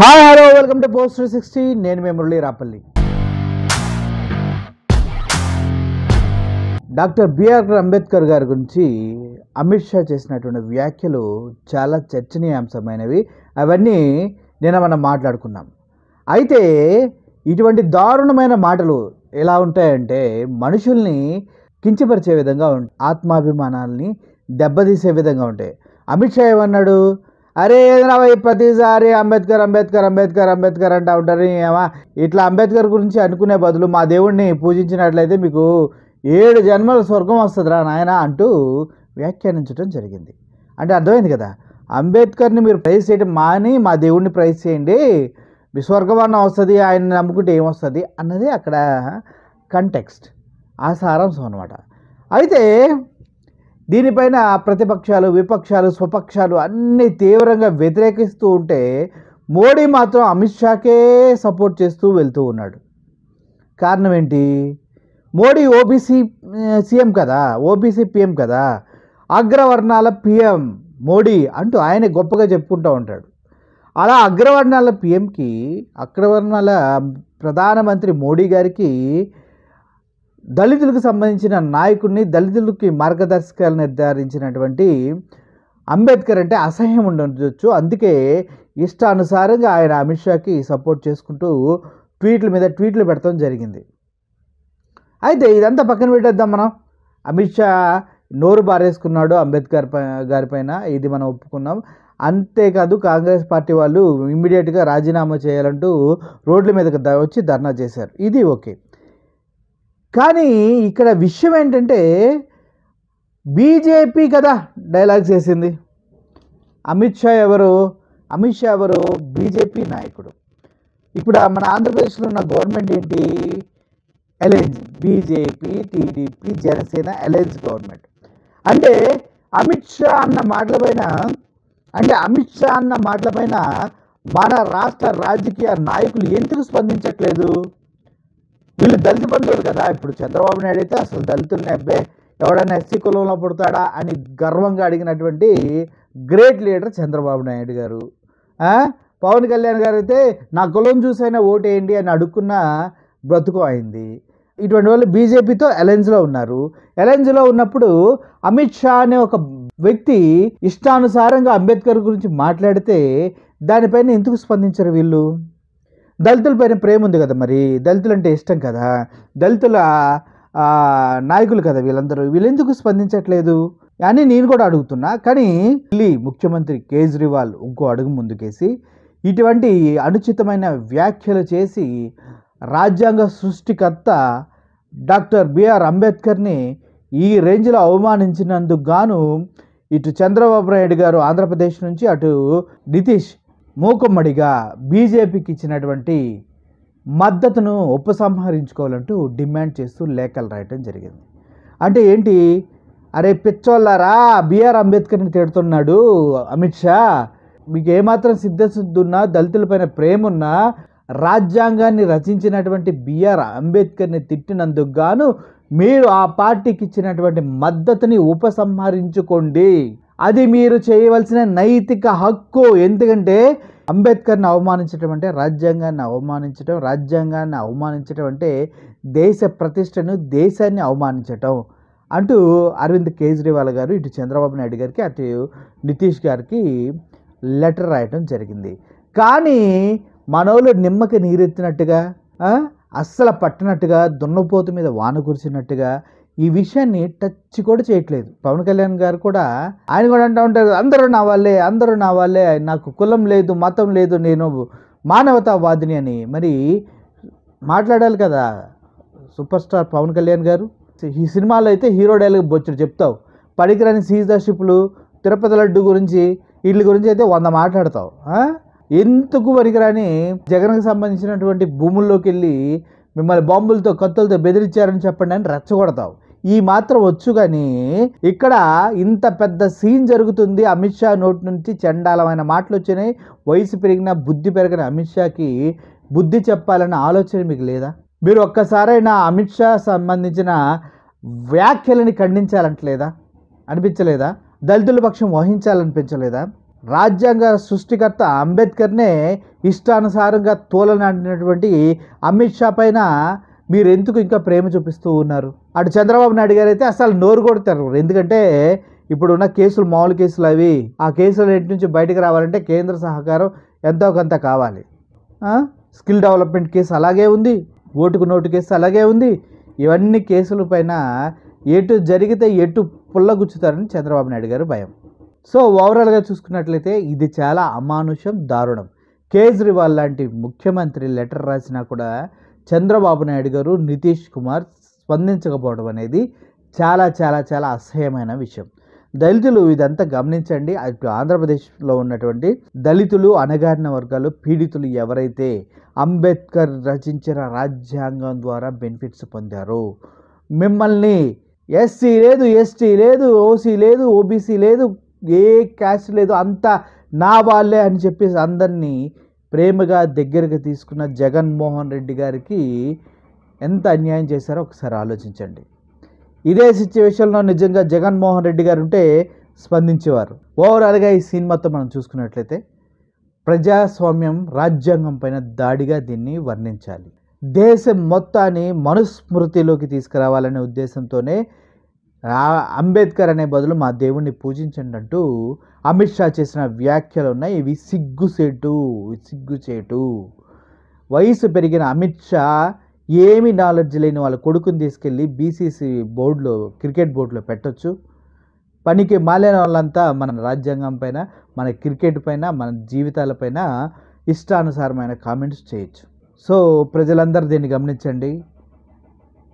Hi hello welcome to post 360. నేను మీ Murali Rapalli. Doctor BR Ambedkar గారి గురించి అమిత్ షా చేసినటువంటి వ్యాఖ్యలు చాలా చర్చనీయాంశమైనవి. అవన్నీ మనం మాట్లాడుకున్నాం. అయితే ఇటువంటి దారుణమైన మాటలు ఎలా ఉంటాయంటే మనుషుల్ని కించపరిచే విధంగా ఉంటాయి, ఆత్మాభిమానాల్ని దెబ్బతీసే విధంగా ఉంటాయి. అమిత్ షా ఏమన్నాడు? అరే ఏదైనా ప్రతిసారి అంబేద్కర్ అంబేద్కర్ అంబేద్కర్ అంబేద్కర్ అంటూ ఉంటారు. ఇట్లా అంబేద్కర్ గురించి అనుకునే బదులు మా దేవుడిని పూజించినట్లయితే మీకు 7 జన్మల స్వర్గం వస్తుందిరా నాయన అంటూ వ్యాఖ్యానించడం జరిగింది. అంటే అర్థమైంది కదా, అంబేద్కర్ని మీరు ప్రైజ్ చేయడం మాని మా దేవుడిని ప్రైజ్ చేయండి, మీ స్వర్గం వస్తుంది, ఆయన నమ్ముకుంటే ఏమొస్తుంది అన్నది అక్కడ కంటెక్స్ట్, ఆ సారాంశం అన్నమాట. అయితే దీనిపైన ప్రతిపక్షాలు, విపక్షాలు, స్వపక్షాలు అన్నీ తీవ్రంగా వ్యతిరేకిస్తూ ఉంటే మోడీ మాత్రం అమిత్ షాకే సపోర్ట్ చేస్తూ వెళ్తూ ఉన్నాడు. కారణం ఏంటి? మోడీ ఓబీసీ సీఎం కదా, ఓబీసీ పిఎం కదా, అగ్రవర్ణాల పిఎం మోడీ అంటూ ఆయన గొప్పగా చెప్పుకుంటూ ఉంటాడు. అలా అగ్రవర్ణాల పిఎంకి, అగ్రవర్ణాల ప్రధానమంత్రి మోడీ గారికి దళితులకు సంబంధించిన నాయకుడిని, దళితులకి మార్గదర్శకాలు నిర్ధారించినటువంటి అంబేద్కర్ అంటే అసహ్యం ఉండొచ్చు. అందుకే ఇష్టానుసారంగా ఆయన అమిత్ షాకి సపోర్ట్ చేసుకుంటూ ట్వీట్ల మీద ట్వీట్లు పెడతాం జరిగింది. అయితే ఇదంతా పక్కన పెట్టేద్దాం మనం. అమిత్ షా నోరు బారేసుకున్నాడు అంబేద్కర్ గారిపైన, ఇది మనం ఒప్పుకున్నాం. అంతేకాదు కాంగ్రెస్ పార్టీ వాళ్ళు ఇమ్మీడియట్గా రాజీనామా చేయాలంటూ రోడ్ల మీదకి వచ్చి ధర్నా చేశారు. ఇది ఓకే. కానీ ఇక్కడ విషయం ఏంటంటే బీజేపీ కదా డైలాగ్స్ వేసింది. అమిత్ షా ఎవరు? అమిత్ షా ఎవరు? బీజేపీ నాయకుడు. ఇప్పుడు మన ఆంధ్రప్రదేశ్లో ఉన్న గవర్నమెంట్ ఏంటి? Alliance, BJP, TDP, Janasena alliance government. అంటే అమిత్ షా అన్న మాటలపైన మన రాష్ట్ర రాజకీయ నాయకులు ఎందుకు స్పందించట్లేదు? వీళ్ళు దళిత బంధువులు కదా. ఇప్పుడు చంద్రబాబు నాయుడు అయితే అసలు దళితుల్ని అబ్బాయి ఎవడైనా ఎస్సీ కులంలో పుడతాడా అని గర్వంగా అడిగినటువంటి గ్రేట్ లీడర్ చంద్రబాబు నాయుడు గారు. పవన్ కళ్యాణ్ గారు అయితే నా కులం చూసైనా ఓటేయండి అని అడుక్కున్న బ్రతుకు అయింది. ఇటువంటి వాళ్ళు బీజేపీతో అలయన్స్లో ఉన్నారు. అలయన్స్లో ఉన్నప్పుడు అమిత్ షా అనే ఒక వ్యక్తి ఇష్టానుసారంగా అంబేద్కర్ గురించి మాట్లాడితే దానిపైన ఎందుకు స్పందించరు వీళ్ళు? దళితులపైన ప్రేమ ఉంది కదా, మరి దళితులు అంటే ఇష్టం కదా, దళితుల నాయకులు కదా వీళ్ళందరూ, వీళ్ళు ఎందుకు స్పందించట్లేదు అని నేను కూడా అడుగుతున్నా. కానీ ఢిల్లీ ముఖ్యమంత్రి కేజ్రీవాల్ ఇంకో అడుగు ముందుకేసి ఇటువంటి అనుచితమైన వ్యాఖ్యలు చేసి రాజ్యాంగ సృష్టికర్త డాక్టర్ బిఆర్ అంబేద్కర్ని ఈ రేంజ్లో అవమానించినందుకు గాను ఇటు చంద్రబాబు నాయుడు గారు ఆంధ్రప్రదేశ్ నుంచి, అటు నితీష్ మూకుమ్మడిగా బీజేపీకి ఇచ్చినటువంటి మద్దతును ఉపసంహరించుకోవాలంటూ డిమాండ్ చేస్తూ లేఖలు రాయటం జరిగింది. అంటే ఏంటి? అరే పిచ్చోళ్ళారా, బిఆర్ అంబేద్కర్ని తిడుతున్నాడు అమిత్ షా, మీకు ఏమాత్రం సిద్ధశుద్ధున్నా, దళితులపైన ప్రేమ ఉన్నా, రాజ్యాంగాన్ని రచించినటువంటి బిఆర్ అంబేద్కర్ని తిట్టినందుకు గాను మీరు ఆ పార్టీకి ఇచ్చినటువంటి మద్దతుని ఉపసంహరించుకోండి. అది మీరు చేయవలసిన నైతిక హక్కు. ఎందుకంటే అంబేద్కర్ని అవమానించడం అంటే రాజ్యాంగాన్ని అవమానించడం, రాజ్యాంగాన్ని అవమానించడం అంటే దేశ ప్రతిష్టను, దేశాన్ని అవమానించటం అంటూ అరవింద్ కేజ్రీవాల్ గారు ఇటు చంద్రబాబు నాయుడు గారికి, అటు నితీష్ గారికి లెటర్ రాయటం జరిగింది. కానీ మనోళ్ళు నిమ్మకి నీరెత్తినట్టుగా, అస్సలు పట్టినట్టుగా, దున్నపోతు మీద వాన కురిసినట్టుగా ఈ విషయాన్ని టచ్ కూడా చేయట్లేదు. పవన్ కళ్యాణ్ గారు కూడా ఆయన కూడా అంటూ ఉంటారు, అందరూ నా వాళ్ళే, అందరూ నా వాళ్ళే, నాకు కులం లేదు, మతం లేదు, నేను మానవతావాదిని అని. మరి మాట్లాడాలి కదా సూపర్ స్టార్ పవన్ కళ్యాణ్ గారు. ఈ సినిమాలో అయితే హీరో డైలాగ్ బొచ్చుడు చెప్తావు, పడికిరాని సీజర్షిప్లు, తిరుపతి లడ్డు గురించి, వీటి గురించి అయితే 100 మాట్లాడతావు. ఎందుకు పనికిరాని జగన్కి సంబంధించినటువంటి భూముల్లోకి వెళ్ళి మిమ్మల్ని బాంబులతో, కత్తులతో బెదిరించారని చెప్పండి అని రెచ్చగొడతావు. ఈ మాత్రం వచ్చు. కానీ ఇక్కడ ఇంత పెద్ద సీన్ జరుగుతుంది. అమిత్ షా నోటి నుంచి చండాలమైన మాటలు వచ్చినాయి. వయసు పెరిగిన బుద్ధి పెరిగిన అమిత్ షాకి బుద్ధి చెప్పాలన్న ఆలోచన మీకు లేదా? మీరు ఒక్కసారైనా అమిత్ షా సంబంధించిన వ్యాఖ్యలని ఖండించాలంటలేదా? అనిపించలేదా? దళితుల పక్షం వహించాలనిపించలేదా? రాజ్యాంగ సృష్టికర్త అంబేద్కర్నే ఇష్టానుసారంగా తోలనాడినటువంటి అమిత్ షా పైన మీరు ఎందుకు ఇంకా ప్రేమ చూపిస్తూ ఉన్నారు? అటు చంద్రబాబు నాయుడు గారు అయితే అసలు నోరు కొడతారు. ఎందుకంటే ఇప్పుడున్న కేసులు మామూలు కేసులు అవి. ఆ కేసులు ఇంటి నుంచి బయటకు రావాలంటే కేంద్ర సహకారం ఎంతో కొంత కావాలి. స్కిల్ డెవలప్మెంట్ కేసు అలాగే ఉంది, ఓటుకు నోటు కేసు అలాగే ఉంది. ఇవన్నీ కేసుల పైన ఎటు జరిగితే ఎటు పుల్లగుచ్చుతారని చంద్రబాబు నాయుడు గారు భయం. సో ఓవరాల్గా చూసుకున్నట్లయితే ఇది చాలా అమానుషం, దారుణం. కేజ్రీవాల్ లాంటి ముఖ్యమంత్రి లెటర్ రాసినా కూడా చంద్రబాబు నాయుడు గారు, నితీష్ కుమార్ స్పందించకపోవడం అనేది చాలా చాలా చాలా అసహ్యమైన విషయం. దళితులు ఇదంతా గమనించండి. అటు ఆంధ్రప్రదేశ్లో ఉన్నటువంటి దళితులు, అణగారిన వర్గాలు, పీడితులు ఎవరైతే అంబేద్కర్ రచించిన రాజ్యాంగం ద్వారా బెనిఫిట్స్ పొందారో, మిమ్మల్ని ఎస్సీ లేదు, ఎస్టీ లేదు, ఓసీ లేదు, ఓబీసీ లేదు, ఏ క్యాస్ట్ లేదు, అంతా నా వాళ్ళే అని చెప్పేసి అందరినీ ప్రేమగా దగ్గరకు తీసుకున్న జగన్మోహన్ రెడ్డి గారికి ఎంత అన్యాయం చేశారో ఒకసారి ఆలోచించండి. ఇదే సిచ్యువేషన్లో నిజంగా జగన్మోహన్ రెడ్డి గారు ఉంటే స్పందించేవారు. ఓవరాల్గా ఈ సీన్ మొత్తం మనం చూసుకున్నట్లయితే ప్రజాస్వామ్యం, రాజ్యాంగం పైన దాడిగా దీన్ని వర్ణించాలి. దేశం మొత్తాన్ని మనుస్మృతిలోకి తీసుకురావాలనే ఉద్దేశంతోనే అంబేద్కర్ అనే బదులు మా దేవుణ్ణి పూజించండి అంటూ అమిత్ షా చేసిన వ్యాఖ్యలు ఉన్నాయి. ఇవి సిగ్గుచేటు. వయసు పెరిగిన అమిత్ షా ఏమీ నాలెడ్జ్ లేని వాళ్ళ కొడుకుని తీసుకెళ్ళి బీసీసీ బోర్డులో, క్రికెట్ బోర్డులో పెట్టొచ్చు. పనికి మాలిన వాళ్ళంతా మన రాజ్యాంగం పైన, మన క్రికెట్ పైన, మన జీవితాలపైన ఇష్టానుసారమైన కామెంట్స్ చేయొచ్చు. సో ప్రజలందరూ దీన్ని గమనించండి.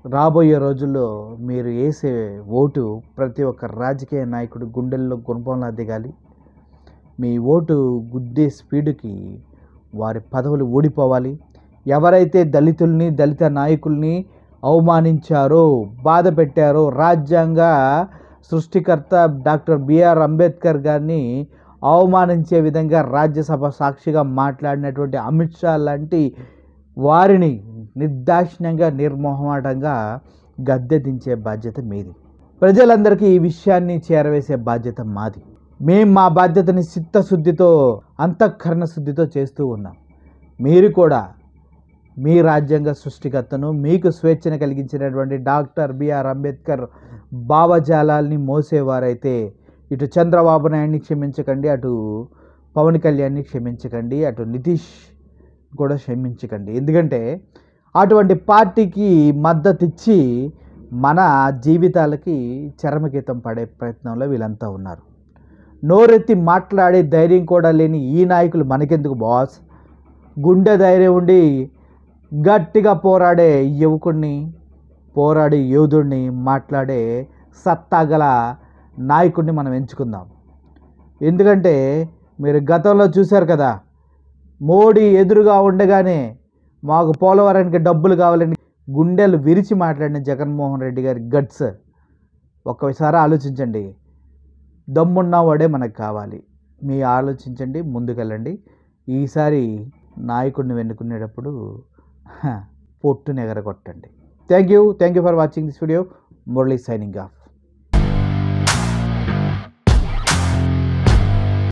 రాబోయే రోజుల్లో మీరు వేసే ఓటు ప్రతి ఒక్క రాజకీయ నాయకుడు గుండెల్లో గుణపంలా దిగాలి. మీ ఓటు గుద్దే స్పీడుకి వారి పదవులు ఊడిపోవాలి. ఎవరైతే దళితుల్ని, దళిత నాయకుల్ని అవమానించారో, బాధ పెట్టారో, రాజ్యాంగ సృష్టికర్త డాక్టర్ బిఆర్ అంబేద్కర్ గారిని అవమానించే విధంగా రాజ్యసభ సాక్షిగా మాట్లాడినటువంటి అమిత్ షా లాంటి వారిని నిర్దాక్షిణ్యంగా, నిర్మోహమాటంగా గద్దె దించే బాధ్యత మీది. ప్రజలందరికీ ఈ విషయాన్ని చేరవేసే బాధ్యత మాది. మేము మా బాధ్యతని చిత్తశుద్ధితో, అంతఃకరణ శుద్ధితో చేస్తూ ఉన్నాం. మీరు కూడా మీ రాజ్యాంగ సృష్టికర్తను, మీకు స్వేచ్ఛను కలిగించినటువంటి డాక్టర్ బిఆర్ అంబేద్కర్ భావజాలాల్ని మోసేవారైతే ఇటు చంద్రబాబు నాయుడిని క్షమించకండి, అటు పవన్ కళ్యాణ్ని క్షమించకండి, అటు నితీష్ కూడా క్షమించకండి. ఎందుకంటే అటువంటి పార్టీకి మద్దతు ఇచ్చి మన జీవితాలకి చరమగీతం పడే ప్రయత్నంలో వీళ్ళంతా ఉన్నారు. నోరెత్తి మాట్లాడే ధైర్యం కూడా లేని ఈ నాయకులు మనకెందుకు బాస్? గుండె ధైర్యం ఉండి గట్టిగా పోరాడే యువకుడిని, పోరాడే యోధుడిని, మాట్లాడే సత్తాగల నాయకుడిని మనం ఎంచుకుందాం. ఎందుకంటే మీరు గతంలో చూశారు కదా, మోడీ ఎదురుగా ఉండగానే మాకు పోలవరానికి డబ్బులు కావాలని గుండెలు విరిచి మాట్లాడిన జగన్మోహన్ రెడ్డి గారి గట్స్ ఒక్కసారి ఆలోచించండి. దమ్మున్నవాడే మనకు కావాలి. మీ ఆలోచించండి, ముందుకెళ్ళండి. ఈసారి నాయకుడిని వెన్నుకునేటప్పుడు పొట్టును ఎగరగొట్టండి. Thank you for watching this video. Murali signing of.